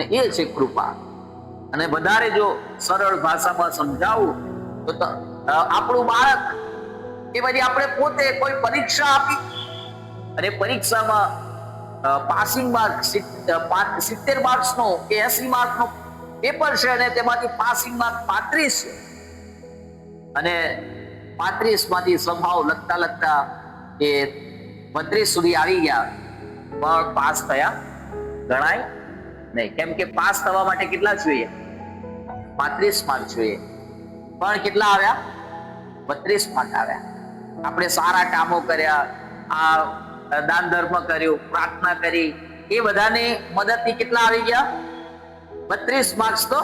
અને એ છે કૃપા. અને વધારે જો સરળ ભાષામાં સમજાવું તો આપણું બાળક એ પછી આપણે પોતે કોઈ પરીક્ષા આપી અને પરીક્ષામાં પાસિંગ માર્ક 70 માર્ક્સનો કે 80 માર્કનો પેપર છે અને તેમાંથી પાસિંગ માર્ક 35 છે અને 35 માંથી સંભાવ લખતા લખતા એ 32 સુધી આવી ગયા પણ પાસ થયા ગણાય નહીં. કેમ કે પાસ થવા માટે કેટલા જોઈએ? 35 માર્ક જોઈએ, પણ કેટલા આવ્યા? 32 માર્ક આવ્યા. આપણે સારા કામો કર્યા, આ દાન ધર્મ કર્યું, પ્રાર્થના કરી, એ બધાની મદદથી કેટલા આવી ગયા? 32 માર્ક્સ તો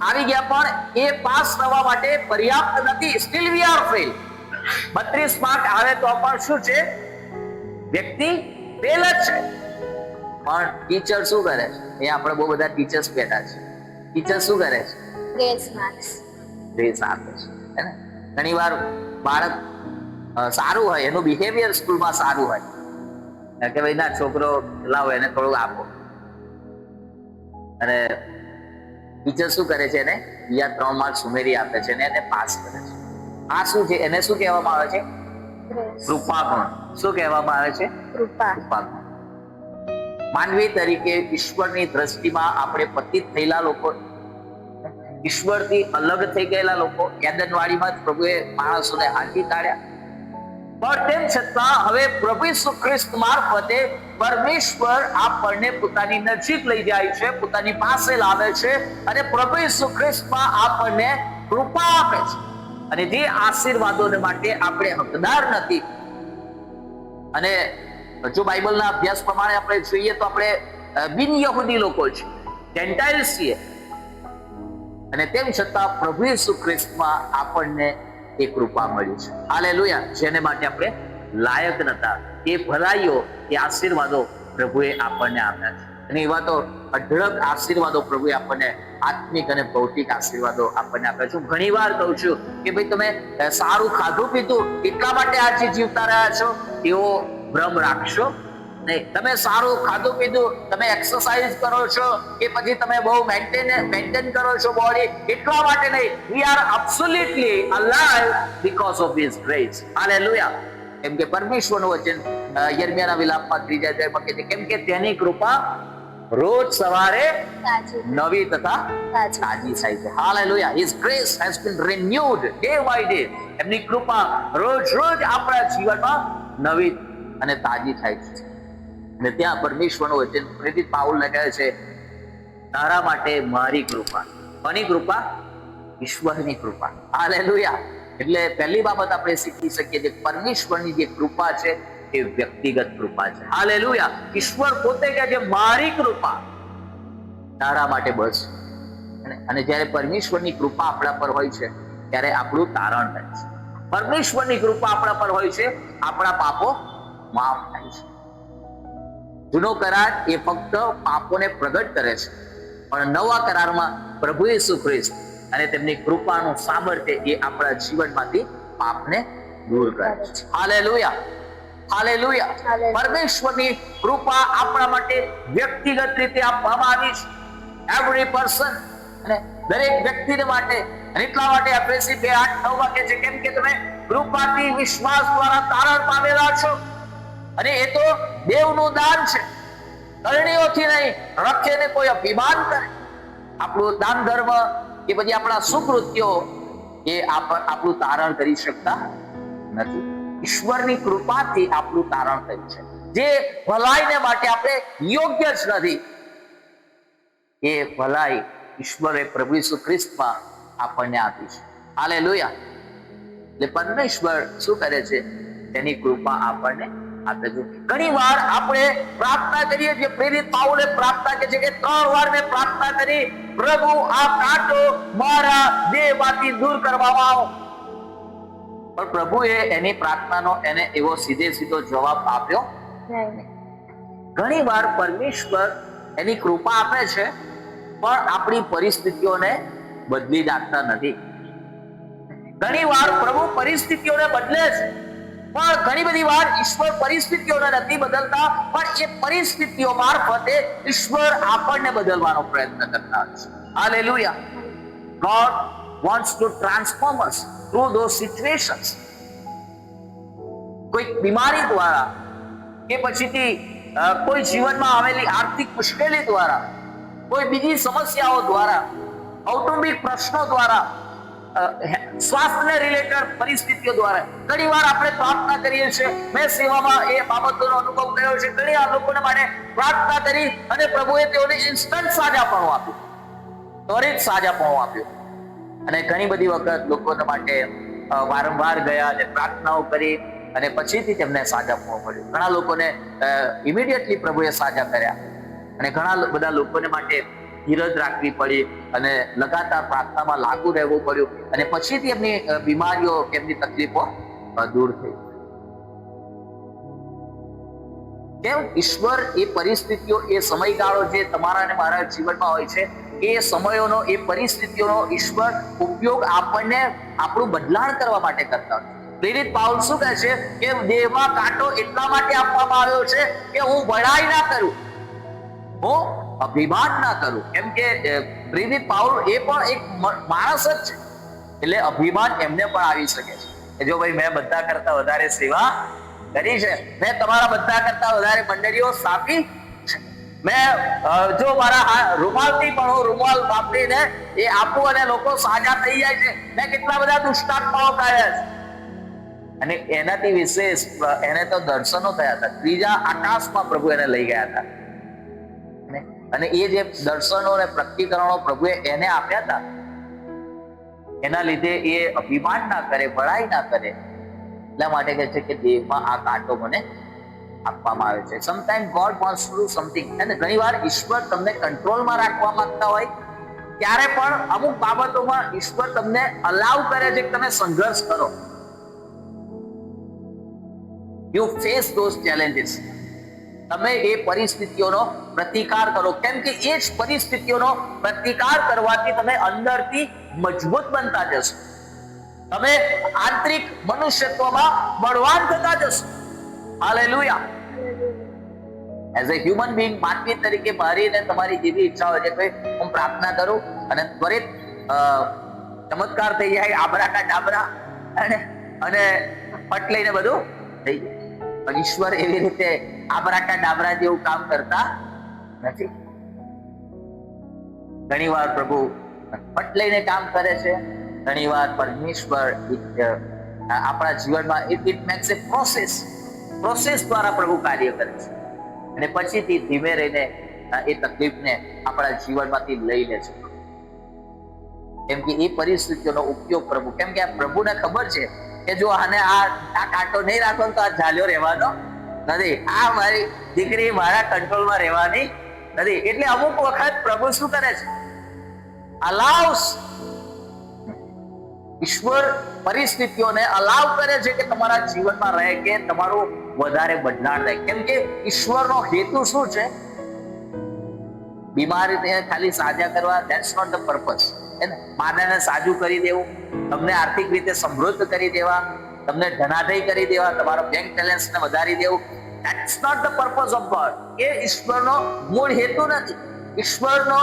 આવી ગયા, પણ એ પાસ થવા માટે પર્યાપ્ત નથી. Steel we are fail. 32 mark આવે તો પણ શું છે? વ્યક્તિ ફેલ જ છે. પણ ટીચર શું કરે છે? એ આપણે બહુ બધા ટીચર્સ બેઠા છે. ટીચર શું કરે છે? ગ્રેસ માર્ક્સ આપે છે. ઘણી વાર બાળક સારું હોય, એનું બિહેવિયર સ્કૂલમાં સારું હોય કે ભાઈ ના છોકરો લાવો એને થોડું આપો, અને ટીચર શું કરે છે? એને બીજા 3 માર્ક્સ ઉમેરી આપે છે અને એને પાસ કરે છે. આ શું છે? એને શું કહેવામાં આવે છે? કૃપાગુણ. શું કહેવામાં આવે છે? કૃપાગુણ. માનવી તરીકે ઈશ્વરની દ્રષ્ટિમાં આપણે પતિત થયેલા લોકો, ઈશ્વરથી અલગ થઈ ગયેલા લોકો, એદનવાડીમાં જ પ્રભુએ માણસોને હાંકી કાઢ્યા, પણ તેમ છતાં હવે પ્રભુ ઈસુ ખ્રિસ્ત મારફતે પરમેશ્વર આપણને પોતાની નજીક લઈ જાય છે, પોતાની પાસે લાવે છે અને પ્રભુ ઈસુ ખ્રિસ્તમાં આપણને કૃપા આપે છે. અને જે આશીર્વાદોને માટે આપણે હકદાર નથી, અને જો બાઇબલના અભ્યાસ પ્રમાણે આપણે જોઈએ તો આપણે બિન યહૂદી લોકો છે, જેન્ટાઇલ્સ છીએ, અને તેમ છતાં પ્રભુ ઈસુ ખ્રિસ્તમાં આપણને એ કૃપા મળી છે. હાલેલુયા. જેને માટે આપણે લાયક નતા, એ ભલાઈઓ, એ આશીર્વાદો પ્રભુએ આપણને આપ્યા છે. અને એવા તો અઢળક આશીર્વાદો પ્રભુએ આપણને, આત્મિક અને ભૌતિક આશીર્વાદો આપણને આપ્યા છે. હું ઘણી વાર કહું છું કે ભાઈ તમે સારું ખાધું પીધું એટલા માટે આજે જીવતા રહ્યા છો એવો ભ્રમ રાખશો નહીં. તમે સારું ખાધું પીધું, તમે એક્સરસાઇઝ કરો છો કે પછી તમે બહુ મેન્ટેન કરો છો બોડી, એટલા માટે નહીં. We are absolutely alive because of his grace. Hallelujah. કેમ કે પરમેશ્વરનું વચન યર્મિયાના વિલાપમાં 3 અધ્યાયમાં કહે છે, કેમ કે તેની કૃપા રોજ સવારે નવી તથા તાજી થાય છે. Hallelujah. His grace has been renewed day by day. એમની કૃપા રોજ આપણા જીવનમાં નવી અને તાજી થાય છે. અને ત્યાં પરમેશ્વરનું વચન પ્રેરિત પાઉલને કહે છે, તારા માટે મારી કૃપા. કોની કૃપા? ઈશ્વરની કૃપા. હાલેલુયા. એટલે પહેલી બાબત આપણે શીખી શકીએ કે પરમેશ્વરની જે કૃપા છે એ વ્યક્તિગત કૃપા છે. હાલેલુયા. ઈશ્વર પોતે કહે છે મારી કૃપા તારા માટે બસ. અને જ્યારે પરમેશ્વરની કૃપા આપણા પર હોય છે ત્યારે આપણું તારણ થાય છે. પરમેશ્વરની કૃપા આપણા પર હોય છે, આપણા પાપો માફ થાય છે. જૂનો કરાર એ ફક્ત પાપોને પ્રગટ કરે છે, પણ નવા કરારમાં પ્રભુ ઈસુ ખ્રિસ્ત અને તેમની કૃપાનું સામર્થ્ય એ આપણા જીવનમાંથી પાપને દૂર કરે છે. હાલેલુયા. હાલેલુયા. પરમેશ્વરની કૃપા આપણા માટે વ્યક્તિગત રીતે આપવામાં આવી છે. એવરી પર્સન, અને દરેક વ્યક્તિને માટે. અને એટલા માટે એફએસી 2:8-9 કહે છે, કેમ કે તમે કૃપાથી વિશ્વાસ દ્વારા તારણ પામેલા છો, અને એ તો દેવનું દાન છે, કરણીઓથી નહીં, રખેને કોઈ અભિમાન કરે. આપણું દાન ધર્મ કે પછી આપણા સુકૃત્યો એ આપણું તારણ કરી શકતા નથી. ઈશ્વરની કૃપાથી આપણું તારણ થયું છે. જે ભલાઈને માટે આપણે યોગ્ય જ નથી, એ ભલાઈ ઈશ્વરે પ્રભુ ઈસુ ખ્રિસ્તમાં આપણને આપી છે. હાલેલુયા. એટલે પરમેશ્વર શું કરે છે? તેની કૃપા આપણને આપે છે. ઘણી વાર આપણે પ્રાર્થના કરીએ છીએ, પ્રેરિત પાઉલે પ્રાર્થના કહે છે કે 3 વાર મેં પ્રાર્થના કરી, પ્રભુ આ કાંટો મારા દેહમાંથી દૂર કરવામાં આવો. પણ પ્રભુએ એની પ્રાર્થનાનો એને એવો સીધો જવાબ આપ્યો નહીં. ઘણી વાર પરમેશ્વર એની કૃપા આપે છે, પણ આપણી પરિસ્થિતિઓને બદલી નાખતા નથી. ઘણી વાર પ્રભુ પરિસ્થિતિઓને બદલે છે, પણ ઘણી બધી વાર ઈશ્વર પરિસ્થિતિઓને નથી બદલતા, પણ એ પરિસ્થિતિઓ મારફતે ઈશ્વર આપણને બદલવાનો પ્રયત્ન કરતા હોય છે. Hallelujah. God wants to transform us through those situations. કોઈ બીમારી દ્વારા કે પછીથી કોઈ જીવનમાં આવેલી આર્થિક મુશ્કેલી દ્વારા, કોઈ બીજી સમસ્યાઓ દ્વારા, કૌટુંબિક પ્રશ્નો દ્વારા, સ્વાસ્થ્યને રિલેટેડ પરિસ્થિતિઓ દ્વારા ઘણી વાર આપણે પ્રાર્થના કરીએ છીએ. મેં સેવામાં એ બાબતોનો અનુભવ કર્યો છે. ઘણી વાર લોકોને માટે પ્રાર્થના કરી અને પ્રભુએ તેઓને ઇન્સ્ટન્ટ સાજાપણું આપ્યું, ત્વરિત સાજાપણું આપ્યું. અને ઘણી બધી વખત લોકોને માટે વારંવાર ગયા અને પ્રાર્થનાઓ કરી અને પછીથી તેમને સાજાપણું મળ્યું. ઘણા લોકોને ઇમિડિયેટલી પ્રભુએ સાજા કર્યા અને ઘણા બધા લોકોને માટે ધીરજ રાખવી પડી અને લગાતાર પ્રાર્થનામાં લાગુ રહેવું પડ્યું અને પછીથી એમની બીમારીઓ, એમની તકલીફો દૂર થઈ. કેમ? ઈશ્વર એ પરિસ્થિતિઓ, એ સમયગાળો જે તમારા અને મારા જીવનમાં હોય છે, એ સમયોનો, એ પરિસ્થિતિઓનો ઈશ્વર ઉપયોગ આપણને આપણું બદલાણ કરવા માટે કરતા હોય. પ્રેરિત પાઉલ શું કહે છે કે દેહમાં કાંટો એટલા માટે આપવામાં આવ્યો છે કે હું બડાઈ ના કરું, હું અભિમાન ના કરું. કેમ કે પ્રેરિત પાઉલ એ પણ એક માણસ જ છે, એટલે અભિમાન એમને પણ આવી શકે છે કે જો ભાઈ મેં બધા કરતા વધારે સેવા કરી છે, મેં તમારા બધા કરતા વધારે મંડળીઓ સ્થાપી છે, મેં જો મારા રૂમાલથી પણ હું રૂમાલ વાપરીને એ આપું અને લોકો સાજા થઈ જાય છે, મેં કેટલા બધા દુષ્ટાત્માઓ કાઢ્યા છે. અને એનાથી વિશેષ એને તો દર્શનો થયા હતા. ત્રીજા આકાશમાં પ્રભુ એને લઈ ગયા હતા અને એ જે દર્શનો અને પ્રગટીકરણો પ્રભુએ એને આપ્યા હતા, એના લીધે એ અભિમાન ના કરે, બળાઈ ના કરે. એટલા માટે કહે છે કે દેહમાં આ કાંટો મને આપવામાં આવે છે. Sometime God wants to do something. અને ઘણીવાર ઈશ્વર તમને કંટ્રોલમાં રાખવા માંગતા હોય ત્યારે પણ અમુક બાબતોમાં ઈશ્વર તમને અલાઉ કરે છે કે તમે સંઘર્ષ કરો. You face those challenges. તમે એ પરિસ્થિતિઓનો પ્રતિકાર કરો. કેમ કે એ જ પરિસ્થિતિઓનો પ્રતિકાર કરવાથી તમે અંદરથી મજબૂત બનતા જશો. તમે આંતરિક મનુષ્યત્વમાં બળવાન થતા જશો. Hallelujah. As a human being, માનવી તરીકે મારી અને તમારી જેવી ઈચ્છા હોય છે કે હું પ્રાર્થના કરું અને ત્વરિત ચમત્કાર થઈ જાય, આબરા ડાબરા અને પટ લઈને બધું થઈ જાય. પણ ઈશ્વર એવી રીતે આબરાકા ડાબરા જેવું કામ કરતા નથી. ઘણી વાર પ્રભુ પટ લઈને કામ કરે છે. ઘણી વાર પરમેશ્વર આપણા જીવનમાં ઇટ મેક્સ એ પ્રોસેસ દ્વારા પ્રભુ કાર્ય કરે છે અને પછીથી ધીમે રહીને એ તકલીફને આપણા જીવનમાંથી લઈ લે છે. કેમ કે એ પરિસ્થિતિઓનો ઉપયોગ પ્રભુ, કેમ કે આ પ્રભુને ખબર છે કે જો આને આ કાંટો નહીં રાખો તો આ ઝાલ્યો રહેવાનો નથી, આ મારી દીકરી મારા કંટ્રોલમાં રહેવાની નથી. એટલે અમુક વખત પ્રભુ શું કરે છે? અલાઉસ. ઈશ્વર પરિસ્થિતિઓને અલાઉ કરે છે કે તમારા જીવનમાં રહે, કે તમારું વધારે બદલાણ રહે. કેમ કે ઈશ્વરનો હેતુ શું છે? બીમારીને ખાલી સાજા કરવા, ધેટ્સ નોટ ધ પર્પઝ. માનને સાજું કરી દેવું, તમને આર્થિક રીતે સમૃદ્ધ કરી દેવા, તમને ધનાઢ્ય કરી દેવા, તમારો બેંક બેલેન્સને વધારી દેવું, that's not the purpose of God. એ ઈશ્વરનો મૂળ હેતુ નથી. ઈશ્વરનો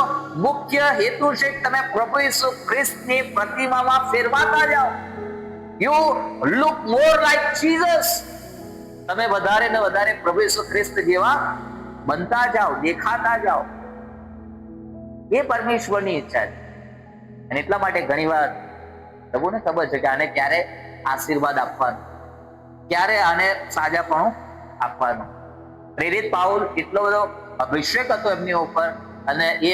મુખ્ય હેતુ છે કે તમે પ્રભુ ઈસુ ખ્રિસ્તની પ્રતિમામાં ફેરવાતા જાઓ. You look more like Jesus. તમે વધારે ને વધારે પ્રભુ ઈસુ ખ્રિસ્ત જેવા બનતા જાઓ, દેખાતા જાઓ. એ પરમેશ્વરની ઈચ્છા છે. અને એટલા માટે ઘણીવાર પ્રભુને ખબર છે કે આને ક્યારે આશીર્વાદ આપવાનો, ક્યારે આને સાજાપણું આપવાનું. પ્રેરિત પાઉલ એટલો બધો અભિષેક હતો એમની ઉપર અને એ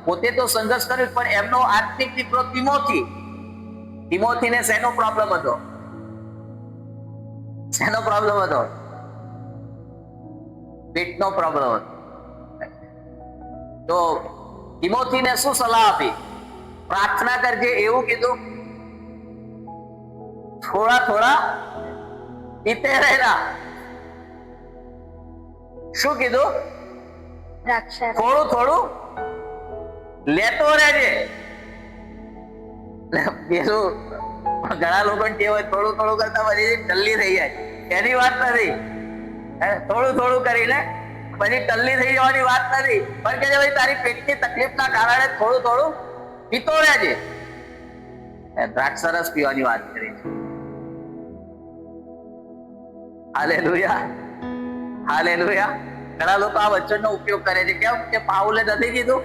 પોતે તો સંઘર્ષ કર્યો, પણ એમનો આત્મિક દીકરો તિમોથીને શેનો પ્રોબ્લેમ હતો? શેનો પ્રોબ્લેમ હતો? પેટનો પ્રોબ્લેમ હતો. તો તિમોથીને શું સલાહ આપી? પ્રાર્થના કરજે એવું કીધું. થોડા થોડા પીતે રહેના. શું કીધું? થોડું થોડું લેતો રહેજે. પેલું ઘણા લોકો કેવું થોડું થોડું કરતા પછી ટલ્લી થઈ જાય, એની વાત નથી. થોડું થોડું કરીને પછી ટલ્લી થઈ જવાની વાત નથી, પણ કે ભાઈ તારી પેટની તકલીફના કારણે થોડું થોડું પીતો રહેજે. દ્રાક્ષરસ પીવાની વાત કરી છે. Hallelujah, hallelujah. ઘણા લોકો આ વચનનો ઉપયોગ કરે છે. કેમ કે પાઉલે નથી કીધું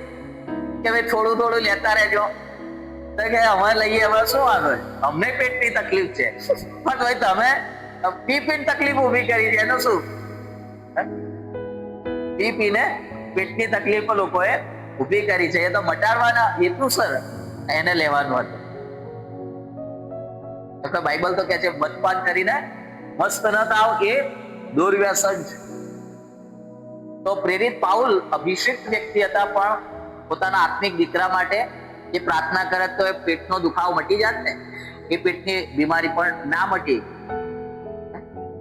કે ભાઈ થોડું થોડું લેતા રહેજો, તો કે અમે લઈએ, હવે શું વાંધો, અમને પેટની તકલીફ છે, પણ ભાઈ તમે પી પીને તકલીફ ઉભી કરી છે, એનું શું? પી પીને પેટની તકલીફ લોકોએ ઉભી કરી છે, એ તો મટાડવાના હેતુસર એને લેવાનું હતું. બાઇબલ તો કે છે મદપાન કરીને મસ્ત ન થાવ એ દુર્વ્યસન છે. તો પ્રેરિત પાઉલ અભિષિક્ત વ્યક્તિ હતા, પણ પોતાના આત્મિક દીકરા માટે એ પ્રાર્થના કરત તો એ પેટનો દુખાવો મટી જાત ને, એ પેટની બીમારી પણ ના મટી.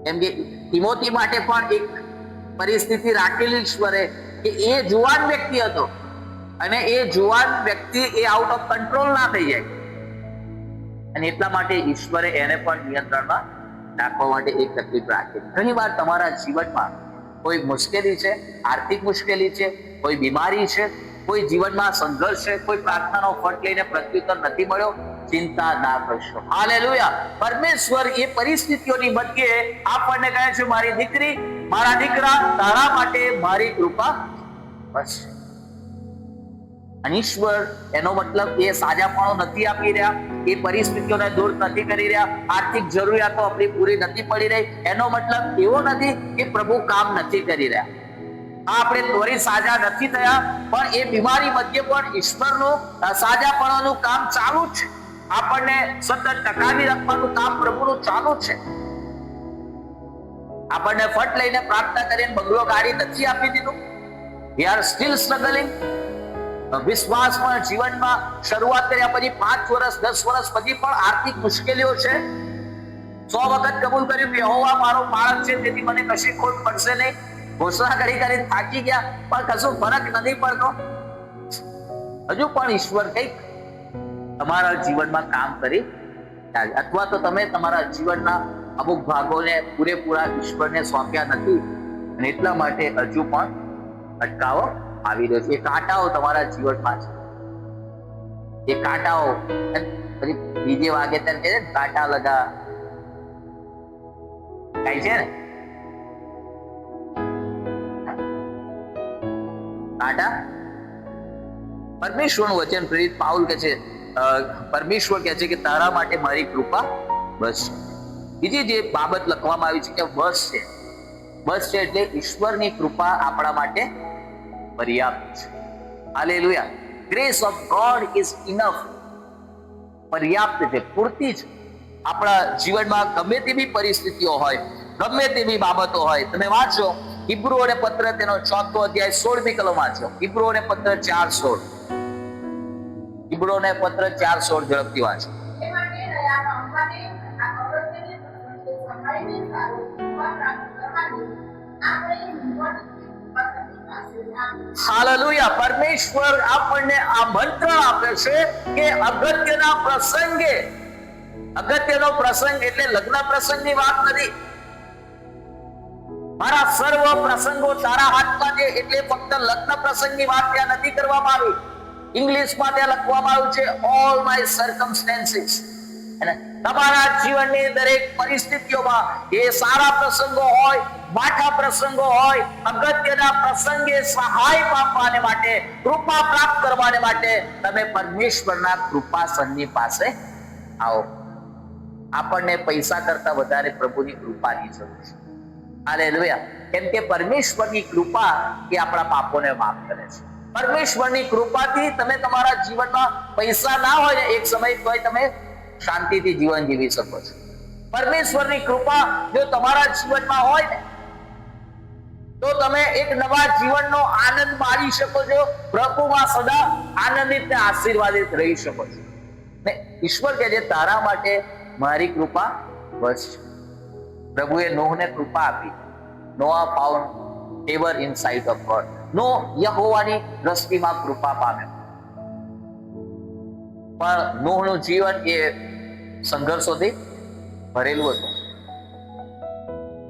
કેમ કે તિમોથી માટે પણ એક પરિસ્થિતિ રાખેલી ઈશ્વરે કે એ જુવાન વ્યક્તિ હતો, અને એ જુવાન વ્યક્તિ એ આઉટ ઓફ કંટ્રોલ ના થઈ જાય, અને એટલા માટે ઈશ્વરે એને પણ નિયંત્રણમાં રાખવા માટે એક તકલીફ રાખી. ઘણી વાર તમારા જીવનમાં કોઈ મુશ્કેલી છે, આર્થિક મુશ્કેલી છે, કોઈ બીમારી છે, કોઈ જીવનમાં સંઘર્ષ છે, કોઈ પ્રાર્થનાનો ફટ લઈને પ્રત્યુત્તર નથી મળ્યો, ચિંતા ના કરશો. હાલેલુયા. પરમેશ્વર એ પરિસ્થિતિઓની મધ્યે આપણને કહે છે, મારી દીકરી, મારા દીકરા, તારા માટે મારી કૃપા બસ. ઈશ્વર એનો મતલબ એ સાજાપણો નથી આપી રહ્યા, એ પરિસ્થિતિઓને દૂર નથી કરી રહ્યા, આર્થિક જરૂરિયાતો આપણી પૂરી નથી પડી રહી, એનો મતલબ એવો નથી કે પ્રભુ કામ નથી કરી રહ્યા. આપણે ત્વરિત સાજા નથી થયા, પણ એ બીમારી મધ્ય પણ ઈશ્વરનું સાજાપણાનું કામ ચાલુ છે. આપણને સતત ટકાવી રાખવાનું કામ પ્રભુનું ચાલુ છે. આપણને ફટ લઈને પ્રાર્થના કરીને બંગલો ગાડી નથી આપી દીધું. We are still struggling. વિશ્વાસમાં જીવનમાં શરૂઆત કર્યા પછી 5 વર્ષ 10 વર્ષ પછી પણ આર્થિક મુશ્કેલીઓ છે. 100 વખત કબૂલ કર્યું કે યહોવા મારો માળખ છે, તેથી મને કશી ખોટ પડશે નહીં. ઘોષણા કરી કરી થાકી ગયા, પણ કશું ફરક નથી પડતો. હજુ પણ ઈશ્વર કંઈક તમારા જીવનમાં કામ કરી, અથવા તો તમે તમારા જીવનના અમુક ભાગોને પૂરેપૂરા ઈશ્વરને સોંપ્યા નથી, અને એટલા માટે હજુ પણ અટકાવો આવી રહ્યો છે. એ કાંટાઓ તમારા જીવનમાં છે. એ કાંટાઓ પછી બીજે વાગે ત્યારે કહે છે કાંટા લગા કઈ છે ને, કાંટા. પરમેશ્વરનું વચન પ્રેરિત પાઉલ કહે છે, પરમેશ્વર કહે છે કે તારા માટે મારી કૃપા બસ. બીજી જે બાબત લખવામાં આવી છે કે બસ છે. બસ છે એટલે ઈશ્વરની કૃપા આપણા માટે પર્યાપ્ત છે. Hallelujah. Grace of God is enough. પર્યાપ્ત છે, પૂરતી છે. આપણા જીવનમાં ગમે તેવી પરિસ્થિતિઓ હોય, ગમે તેવી બાબતો હોય, તમે વાંચો હિબ્રુઓને પત્ર તેનો 4થો અધ્યાય 16મી કલમ વાંચો. હિબ્રુઓને પત્ર 4:16. હિબ્રુઓને પત્ર 4:16 ઝડપથી વાંચો. હાલેલુયા. પરમેશ્વર આપણને આમંત્રણ આપે છે કે અગત્યના પ્રસંગે, અગત્યનો પ્રસંગ એટલે લગ્ન પ્રસંગની વાત નથી. મારા સર્વ પ્રસંગો તારા હાથમાં છે એટલે ફક્ત લગ્ન પ્રસંગની વાત ત્યાં નથી કરવામાં આવી. ઇંગ્લિશમાં ત્યાં લખવામાં આવ્યું છે ઓલ માય સર્કમસ્ટેન્સીસ. તમારા જીવનની દરેક પરિસ્થિતિઓમાં એ સારા પ્રસંગો હોય, માઠા પ્રસંગો હોય, અગત્યના પ્રસંગે સહાય પામવાને માટે, કૃપા પ્રાપ્ત કરવાને માટે તમે પરમેશ્વરના કૃપાસનની પાસે આવો. આપણને પૈસા કરતા વધારે પ્રભુની કૃપાની જરૂર છે. હાલેલુયા. કેમ કે પરમેશ્વરની કૃપા એ આપણા પાપોને માફ કરે છે. પરમેશ્વરની કૃપાથી તમે તમારા જીવનમાં પૈસા ના હોય એક સમય તોય તમે શાંતિથી જીવન જીવી શકો છો. પરમેશ્વરની કૃપા જો તમારા જીવનમાં હોય ને તો તમે એક નવા જીવનનો આનંદ માણી શકો છો. પ્રભુમાં સદા આનંદિત અને આશીર્વાદિત રહી શકો છો. ને ઈશ્વર કહે છે તારા માટે મારી કૃપા બસ છે. પ્રભુએ નોહને કૃપા આપી. Noah found favour in sight of God. Noah યહોવાની દ્રષ્ટિમાં કૃપા પામ્યો. પણ નોહનું જીવન એ સંઘર્ષોથી ભરેલું હતું.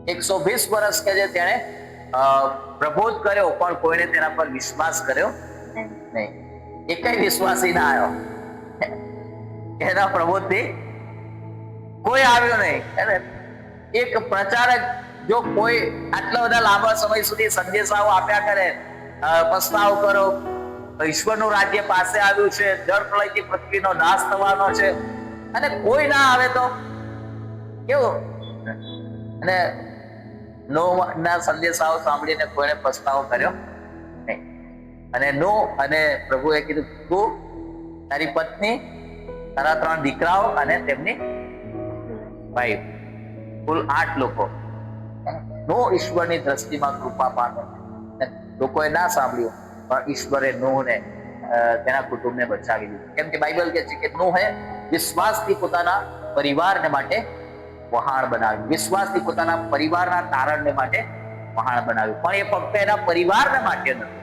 120 વર્ષ કે જે તેણે પ્રબોધ કર્યો, પણ કોઈને તેના પર વિશ્વાસ કર્યો નહીં. એકય વિશ્વાસી ના આવ્યો. એના પ્રબોધથી કોઈ આવ્યો નહીં. એક પ્રચારક જો કોઈ આટલા બધા લાંબા સમય સુધી સંદેશાઓ આપ્યા કરે, પસ્તાવ કરો, ઈશ્વરનું રાજ્ય પાસે આવ્યું છે, જળ પ્રલયથી પૃથ્વીનો નાશ થવાનો છે, અને કોઈ ના આવે તો કેવું? અને નોહ ના સંદેશાઓ સાંભળીને કોઈને પસ્તાવો કર્યો નહીં. અને નોહ અને પ્રભુએ કીધું, તું, તારી પત્ની, તારા 3 દીકરાઓ અને તેમની વાઈફ, કુલ 8 લોકો. નોહ ઈશ્વરની દ્રષ્ટિમાં કૃપા પામ્યો. લોકોએ ના સાંભળ્યું, પણ ઈશ્વરે નોહને તેના કુટુંબને બચાવી દીધું. કેમ કે બાઇબલ કહે છે કે નોહે વિશ્વાસથી પોતાના પરિવારને માટે વહાણ બનાવ્યું. વિશ્વાસથી પોતાના પરિવારના તારણને માટે વહાણ બનાવ્યું. પણ એ ફક્ત એના પરિવારને માટે નથી.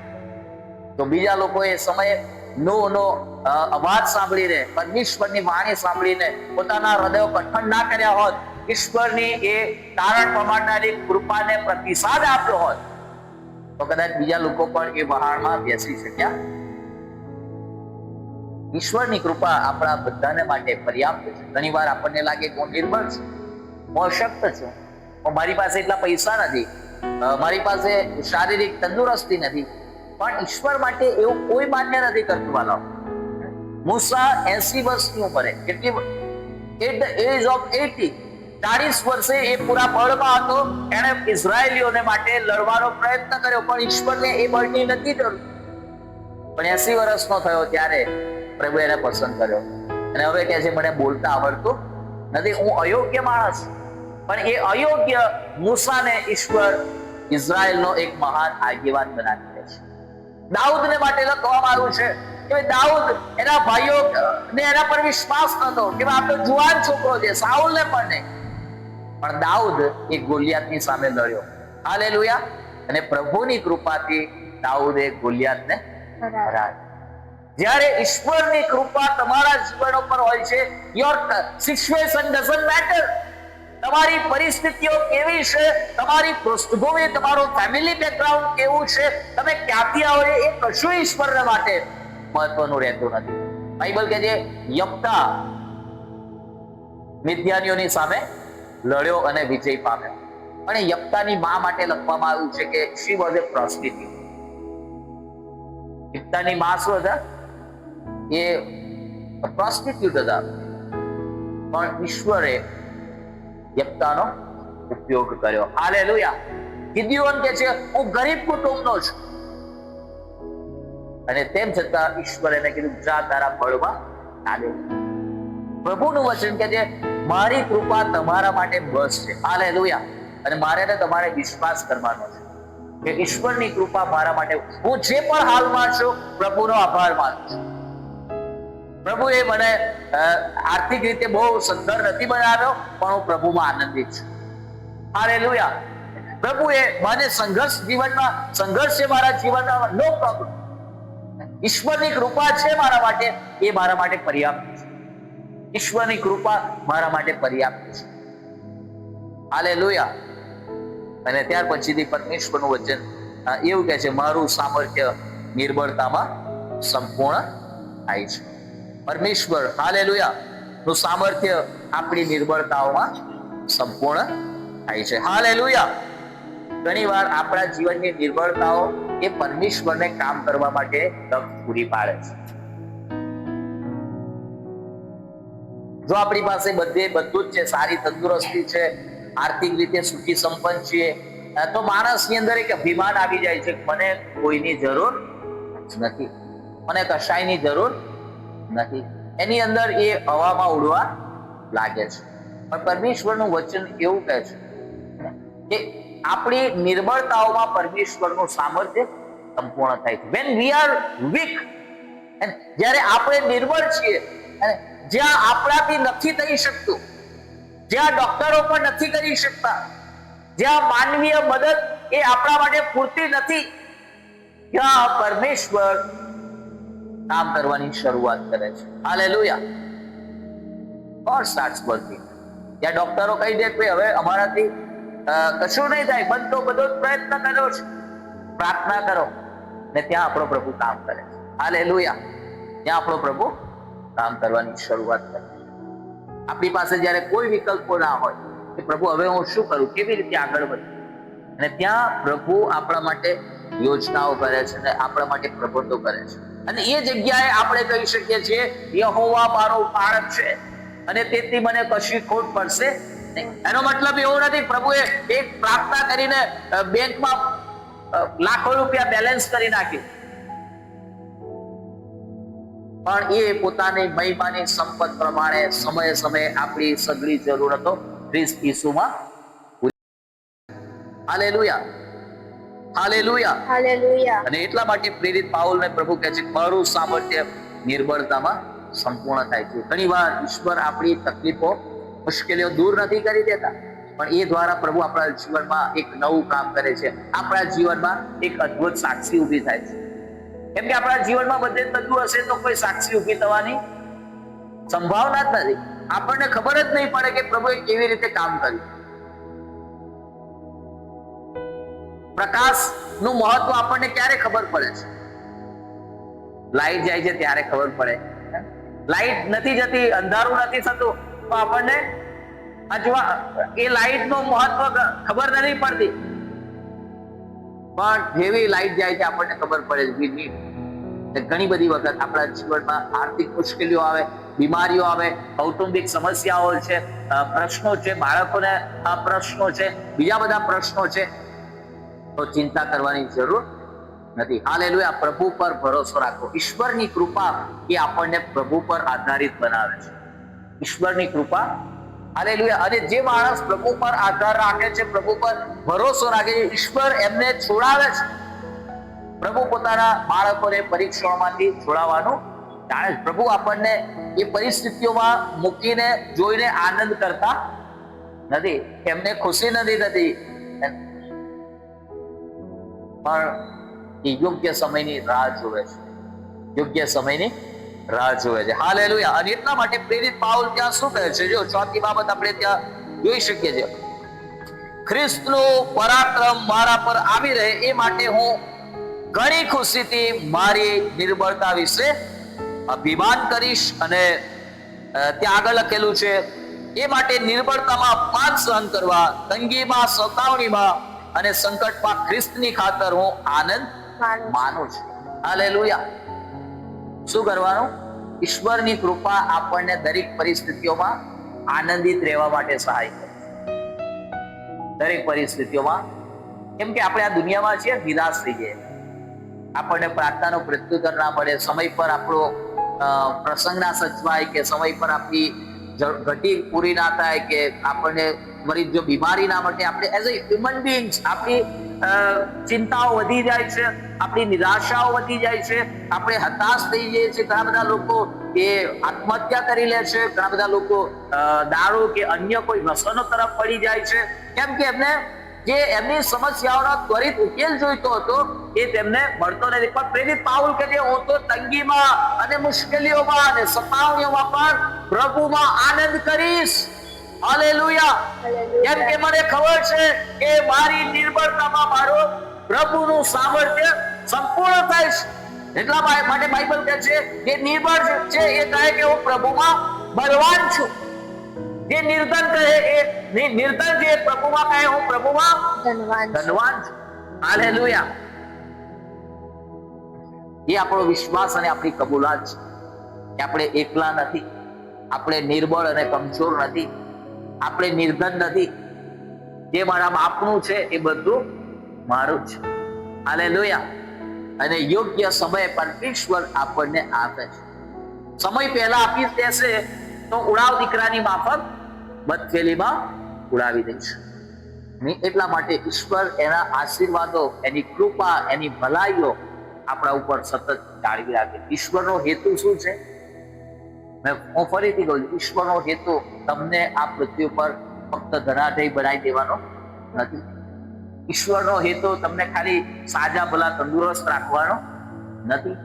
તો બીજા લોકો એ સમયે નોહનો અવાજ સાંભળીને, પરમેશ્વરની વાણી સાંભળીને પોતાના હૃદયો કઠણ ના કર્યા હોત, ઈશ્વરની એ તારણ પ્રમાણનારી કૃપાને પ્રતિસાદ આપ્યો હોત, તો કદાચ બીજા લોકો પણ એ વહાણમાં બેસી શક્યા. ઈશ્વરની કૃપા આપણા બધાને માટે પર્યાપ્ત છે. ઘણી વાર આપણને લાગે કે હું નિર્બળ છું, હું અશક્ત છું, મારી પાસે એટલા પૈસા નથી, મારી પાસે શારીરિક તંદુરસ્તી નથી. પણ ઈશ્વર માટે એવું કોઈ માન્ય નથી કરતું. વાલો, મૂસા 80 વર્ષની ઉંમરે, કેટલી, એટ ધ એજ ઓફ 80, 40 વર્ષે એ પૂરા બળમાં હતો. એણે ઇઝરાયેલીઓને માટે લડવાનો પ્રયત્ન કર્યો, પણ ઈશ્વરને એ બળની નથી જરૂર. પણ 80 વર્ષનો થયો ત્યારે પ્રભુ એને પસંદ કર્યો. અને હવે કહે છે, મને બોલતા આવડતું નથી, હું અયોગ્ય માણસ. પણ એ અયોગ્ય મૂસાને ઈશ્વર ઇઝરાયેલનો એક મહાન આગેવાન બનાવી દે છે. દાઉદને માટે લખવામાં આવ્યું છે કે દાઉદ, એના ભાઈઓ ને એના પર વિશ્વાસ નતો કે આપણો જુવાન છોકરો છે, સાઉલને પણ નહીં. પણ દાઉદ એ ગોલિયાતની સામે લડ્યો. હાલેલુયા. અને પ્રભુની કૃપાથી દાઉદ એ ગોલિયાતને હરાવ્યો. જ્યારે ઈશ્વરની કૃપા તમારા જીવન ઉપર હોય છે, યોર સિચ્યુએશન ડઝન્ટ મેટર. તમારી પરિસ્થિતિઓ કેવી છે, તમારી પૃષ્ઠભૂમિ, તમારું ફેમિલી બેકગ્રાઉન્ડ કેવું છે, તમે ક્યાંથી આવો, એ કશું ઈશ્વરને માટે મહત્વનું રહેતું નથી. બાઇબલ કહે છે, યફતા મિદ્યાનીઓની સામે લડ્યો અને વિજય પામ્યો. અને યફતાની મા માટે લખવામાં આવ્યું છે કે શી વોઝ એ પ્રોસ્ટિટ્યુટ. યફતાની મા શું હતા? એ પ્રોસ્ટિટ્યુટ હતા. પણ ઈશ્વરે યફતાનો ઉપયોગ કર્યો. હાલેલુયા. ગિદિયોન કહે છે, હું ગરીબ કુટુંબનો છું, અને તેમ છતાં ઈશ્વરે એને કીધું, જા, તારા બળમાં ચાલે. પ્રભુનું વચન કહે છે, મારી કૃપા તમારા માટે બસ છે. હાલેલુયા. અને મારે ને તમારે વિશ્વાસ કરવાનો છે કે ઈશ્વરની કૃપા મારા માટે, હું જે પણ હાલમાં છું, પ્રભુનો આભાર માનું છું. પ્રભુએ મને આર્થિક રીતે બહુ સદ્ધર નથી બનાવ્યો, પણ હું પ્રભુમાં આનંદિત છું. હાલેલુયા. પ્રભુએ મને સંઘર્ષ છે મારા જીવનમાં, નો પ્રોબ્લેમ. ઈશ્વરની કૃપા છે મારા માટે, એ મારા માટે પર્યાપ્ત છે. ઈશ્વરની કૃપા મારા માટે પર્યાપ્ત છે. હાલેલુયા. અને ત્યાર પછીથી પરમેશ્વરનું વચન એવું કહે છે, મારું સામર્થ્ય નિર્બળતામાં સંપૂર્ણ થાય છે. પરમેશ્વર, હાલેલુયા, નું સામર્થ્ય આપણી નિર્બળતાઓમાં સંપૂર્ણ થાય છે. હાલેલુયા. ઘણી વાર આપણા જીવનની નિર્બળતાઓ એ પરમેશ્વરને કામ કરવા માટે તક પૂરી પાડે છે. જો આપણી પાસે બધું જ છે, સારી તંદુરસ્તી છે, આર્થિક રીતે સુખી સંપન્ન છીએ, તો માણસની અંદર એક અભિમાન આવી જાય છે, મને કોઈની જરૂર નથી, મને કશાયની જરૂર નથી. એની અંદર એ હવામાં ઉડવા લાગે છે. પણ પરમેશ્વરનું વચન એવું કહે છે કે આપણી નિર્બળતાઓમાં પરમેશ્વરનું સામર્થ્ય સંપૂર્ણ થાય છે. when we are weak, જ્યારે આપણે નિર્બળ છીએ, અને જ્યાં આપણાથી નથી થઈ શકતું, જ્યાં ડોક્ટરો પણ નથી કરી શકતા, જ્યાં માનવીય મદદ એ આપણા માટે પૂરતી નથી, ત્યાં પરમેશ્વર કામ કરવાની શરૂઆત કરે છે. હાલેલુયા. or starts working. ત્યાં ડોક્ટરો કહી દે કે હવે અમારાથી કશું નહીં થાય, બધો પ્રયત્ન કર્યો છે, પ્રાર્થના કરો, ને ત્યાં આપણો પ્રભુ કામ કરે છે. હાલેલુયા. ત્યાં આપણો પ્રભુ કામ કરવાની શરૂઆત કરે છે. આપણી પાસે જ્યારે કોઈ વિકલ્પો ના હોય કે પ્રભુ હવે હું શું કરું, કેવી રીતે આગળ વધું, અને ત્યાં પ્રભુ આપણા માટે યોજનાઓ કરે છે અને આપણા માટે પ્રબંધો કરે છે. અને એ જગ્યાએ આપણે કહી શકીએ છીએ યહોવા મારો પાળક છે અને તેથી મને કશી ખોટ પડશે નહીં. એનો મતલબ એવો નથી પ્રભુએ એક પ્રાર્થના કરીને બેંકમાં લાખો રૂપિયા બેલેન્સ કરી નાખ્યું, પણ એ પોતાની મહિમાની સંપત પ્રમાણે સમયે સમયે આપણી સઘળી જરૂરતો ખ્રિસ્ત ઈસુમાં. Hallelujah, hallelujah, hallelujah. અને એટલા માટે પ્રેરિત પાઉલને પ્રભુ કહે છે મારું સામર્થ્ય નિર્બળતામાં સંપૂર્ણ થાય છે. ઘણી વાર ઈશ્વર આપણી તકલીફો, મુશ્કેલીઓ દૂર નથી કરી દેતા, પણ એ દ્વારા પ્રભુ આપણા જીવનમાં એક નવું કામ કરે છે. આપણા જીવનમાં એક અદ્ભુત સાક્ષી ઊભી થાય છે. કેમ કે આપણા જીવનમાં બધે થતું હશે તો કોઈ સાક્ષી ઊભી થવાની સંભાવના જ નથી. આપણને ખબર જ નહીં પડે કે પ્રભુએ કેવી રીતે કામ કર્યું. પ્રકાશનું મહત્વ આપણને ક્યારે ખબર પડે છે? લાઈટ જાય છે ત્યારે ખબર પડે. લાઈટ નથી જતી, અંધારું નથી થતું તો આપણને એ લાઈટનું મહત્વ ખબર નથી પડતી. પણ જેવી લાઈટ જાય છે આપણને ખબર પડે છે. ઘણી બધી વખત આપણા જીવનમાં આર્થિક મુશ્કેલીઓ આવે, બીમારીઓ આવે, કૌટુંબિક સમસ્યાઓ છે, પ્રશ્નો છે, બાળકોને પ્રશ્નો છે, બીજા બધા પ્રશ્નો છે, તો ચિંતા કરવાની જરૂર નથી. હાલેલુયા. પ્રભુ પર ભરોસો રાખો. ઈશ્વરની કૃપા એ આપણને પ્રભુ પર આધારિત બનાવે છે. ઈશ્વરની કૃપા. હાલેલુયા. અને જે માણસ પ્રભુ પર આધાર રાખે છે, પ્રભુ પર ભરોસો રાખે છે, ઈશ્વર એમને છોડાવે છે. પ્રભુ પોતાના બાળકોને પરીક્ષણોમાંથી છોડાવવાનું જાણે છે. પ્રભુ આપણને એ પરિસ્થિતિઓમાં મૂકીને જોઈને આનંદ કરતા નથી, એમને ખુશી નથી થતી, પણ એ યોગ્ય સમયની રાહ જોવે છે. યોગ્ય સમયની રાહ જોવે છે. હાલેલુયા. અને એટલા માટે પ્રેરિત પાઉલ ત્યાં શું કહે છે? જો ચોથી બાબત આપણે ત્યાં જોઈ શકીએ છીએ, ખ્રિસ્તનું પરાક્રમ મારા પર આવી રહે એ માટે હું ઘણી ખુશીથી મારી નિર્બળતા વિશે અભિમાન કરીશ. અને ત્યાં આગળ લખેલું છે એ માટે નિર્બળતામાં અપમાન સહન કરવા, તંગીમાં, સતાવણીમાં અને સંકટમાં ખ્રિસ્તની ખાતર હું આનંદ માનું છું. હાલેલુયા. શું કરવાનું? ઈશ્વરની કૃપા આપણને દરેક પરિસ્થિતિઓમાં આનંદિત રહેવા માટે સહાય કરે. દરેક પરિસ્થિતિઓમાં. કેમ કે આપણે આ દુનિયામાં છીએ, નિરાશ થઈ જાય, આપણને પ્રાર્થનાનો પ્રત્યુત્તર ના મળે, સમય પર આપણો પ્રસંગ ના સચવાય, કે સમય પર આપણી ઘટી પૂરી ના થાય, કે આપણને વળી જો બીમારી ના મળે, આપણે એઝ અ હ્યુમન બીંગ્સ આપણી ચિંતાઓ વધી જાય છે, આપણી નિરાશાઓ વધી જાય છે, આપણે હતાશ થઈ જઈએ છીએ. ઘણા બધા લોકો એ આત્મહત્યા કરી લે છે, ઘણા બધા લોકો દારૂ કે અન્ય કોઈ વ્યસનો તરફ પડી જાય છે. કેમ કે એમને જે એમની સમસ્યાઓનો ત્વરિત ઉકેલ જોઈતો હતો એ તેમને મળતો નથી. પણ પ્રેરિત પાઉલ કહે છે હું તો તંગીમાં અને મુશ્કેલીઓમાં અને સતાવણીઓમાં પણ પ્રભુમાં આનંદ કરીશ. હાલેલુયા. કેમ કે મને ખબર છે કે મારી નિર્બળતામાં મારો પ્રભુનું સામર્થ્ય સંપૂર્ણ થાય છે. એટલા માટે બાઇબલ કહે છે જે નિર્બળ છે એ કહે કે હું પ્રભુમાં બળવાન છું. જે નિર્ધન કહે એ નિર્ધન જે પ્રભુમાં કહે હું પ્રભુમાં ધનવાન છું. હાલેલુયા. એ આપણો વિશ્વાસ અને આપણી કબૂલાત છે કે આપણે એકલા નથી, આપણે નિર્બળ અને કમજોર નથી, આપણે નિર્ધન નથી. જે મારા બાપનું છે એ બધું મારું છે. હાલેલુયા. અને યોગ્ય સમય પર ઈશ્વર આપણને આપે છે. સમય પહેલા આપી દેશે તો ઉડાવ દીકરાની માફક બદફેલીમાં ઉડાવી દઈશ. એટલા માટે ઈશ્વર એના આશીર્વાદો, એની કૃપા, એની ભલાઈઓ આપણા ઉપર સતત જાળવી રાખે. ઈશ્વરનો હેતુ શું છે? હું ફરીથી કહું છું, ઈશ્વરનો હેતુ તમને આ પૃથ્વી પર ફક્ત ધનાઢ્ય બનાવી દેવાનો નથી. ઈશ્વરનો હેતુ તમને ખાલી સાજા ભલા તંદુરસ્ત રાખવાનો નથી.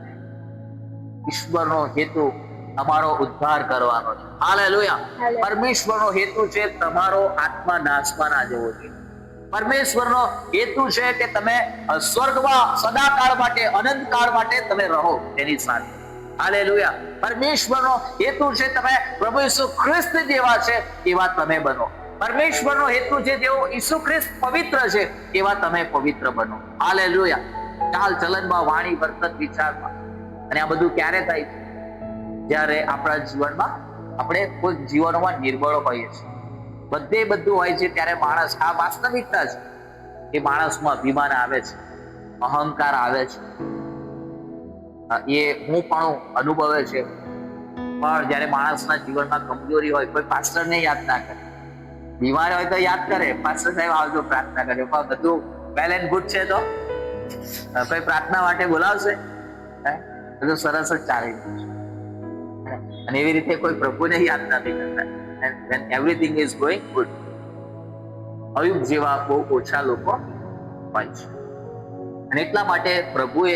ઈશ્વરનો હેતુ તમારો ઉદ્ધાર કરવાનો છે. હાલેલુયા. પરમેશ્વરનો હેતુ છે તમારો આત્મા નાશમાં ના જવો જોઈએ. પરમેશ્વરનો હેતુ છે કે તમે સ્વર્ગમાં સદાકાળ માટે, અનંતકાળ માટે તમે રહો તેની સાથે. હાલેલુયા. પરમેશ્વરનો હેતુ છે તમે પ્રભુ ઈસુ ખ્રિસ્ત જેવા છે એવા તમે બનો. પરમેશ્વરનો હેતુ છે જેવો ઈસુ ખ્રિસ્ત પવિત્ર છે એવા તમે પવિત્ર બનો. હાલેલુયા. ચાલ ચલનમાં, વાણી, વર્તન, વિચારમાં. અને આ બધું ક્યારે થાય છે? જ્યારે આપણા જીવનમાં આપણે કોઈ જીવનમાં નિર્બળ હોઈએ છીએ, બધે બધું હોય છે, ત્યારે માણસ, આ વાસ્તવિકતા છે, એ માણસમાં અભિમાન આવે છે, અહંકાર આવે છે, એ હું પણ અનુભવે છે. પણ જ્યારે માણસના જીવનમાં કમજોરી હોય, કોઈ પાસ્ટરને યાદ ના કરે, બીમાર હોય તો યાદ કરે, પાસ્ટર સાહેબ આવજો પ્રાર્થના કરે, પણ બધું વેલ એન્ડ ગુડ છે તો કોઈ પ્રાર્થના માટે બોલાવશે? બધું સરસ જ ચાલી રહ્યું છે. અને એવી રીતે કોઈ પ્રભુને યાદ નથી કરતા. when everything is going good. Ayub જેવા બહુ ઓછા લોકો હોય છે. અને એટલા માટે પ્રભુએ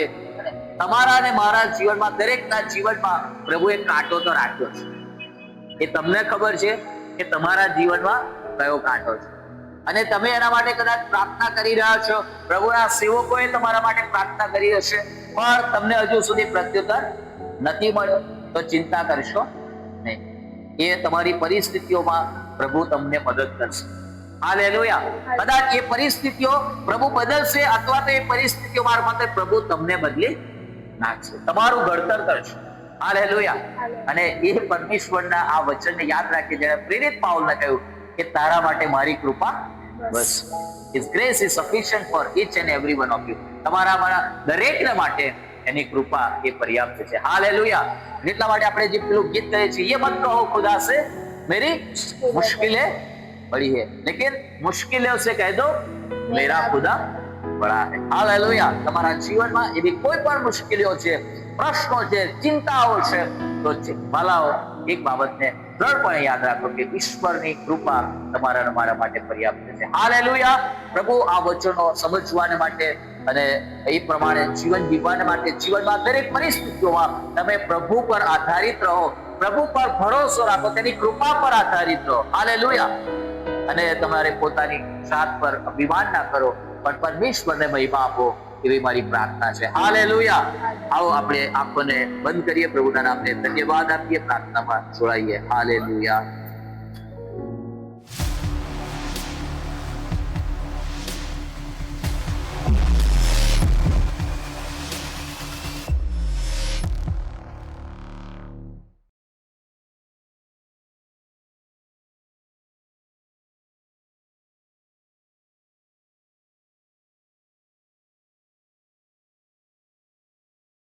તમારા અને મારા જીવનમાં, દરેકના જીવનમાં પ્રભુએ કાંટો તો રાખ્યો છે. એ તમને ખબર છે કે તમારા જીવનમાં કયો કાંટો છે, અને તમે એના માટે કદાચ પ્રાર્થના કરી રહ્યા છો, પ્રભુના સેવકોએ તમારા માટે પ્રાર્થના કરી હશે, પણ તમને હજુ સુધી પ્રત્યુત્તર નથી મળ્યો, તો ચિંતા કરશો નહીં. એ તમારી પરિસ્થિતિઓમાં પ્રભુ તમને મદદ કરશે. હાલેલુયા. કદાચ એ પરિસ્થિતિઓ પ્રભુ બદલશે, અથવા તો એ પરિસ્થિતિઓ મારફતે પ્રભુ તમને બદલી નાખશે, તમારું ઘડતર કરશે. હાલેલુયા. અને એ પરમેશ્વરના આ વચનને યાદ રાખી, જેણે પ્રેરિત પાઉલને કહ્યું કે તારા માટે મારી કૃપા બસ. His grace is sufficient for each and every one of you. તમારા મારા દરેકને માટે એની કૃપા એ પર્યાપ્ત છે. હાલેલુયા. એટલા માટે આપણે જે પેલું ગીત કહે છે, ये मत कहो खुदा से मेरी मुश्किलें बड़ी है, लेकिन मुश्किलों से कह दो मेरा खुदा बड़ा है. हालेલુયા. તમારા જીવનમાં એવી કોઈ પણ મુશ્કેલીઓ છે, પ્રશ્નો છે, ચિંતાઓ છે, તો ભલાઓ એક બાબતને દ્રઢપણે યાદ રાખો કે ઈશ્વરની કૃપા તમારા અને મારા માટે પર્યાપ્ત છે. હાલેલુયા. પ્રભુ આ વચનો સમજવાને માટે અને એ પ્રમાણે જીવન જીવવાને માટે, જીવનમાં દરેક પરિસ્થિતિઓમાં તમે પ્રભુ પર આધારિત રહો, પ્રભુ પર ભરોસો રાખો, તેની કૃપા પર આધારિત રહો. હાલેલુયા. અને તમારે પોતાની જાત પર અભિમાન ના કરો, પણ પરમેશ્વરને મહિમા આપો, એવી મારી પ્રાર્થના છે. હાલેલુયા. આવો આપણે આંખોને બંધ કરીએ, પ્રભુના નામને ધન્યવાદ આપીએ, પ્રાર્થનામાં જોડાઈએ. હાલેલુયા.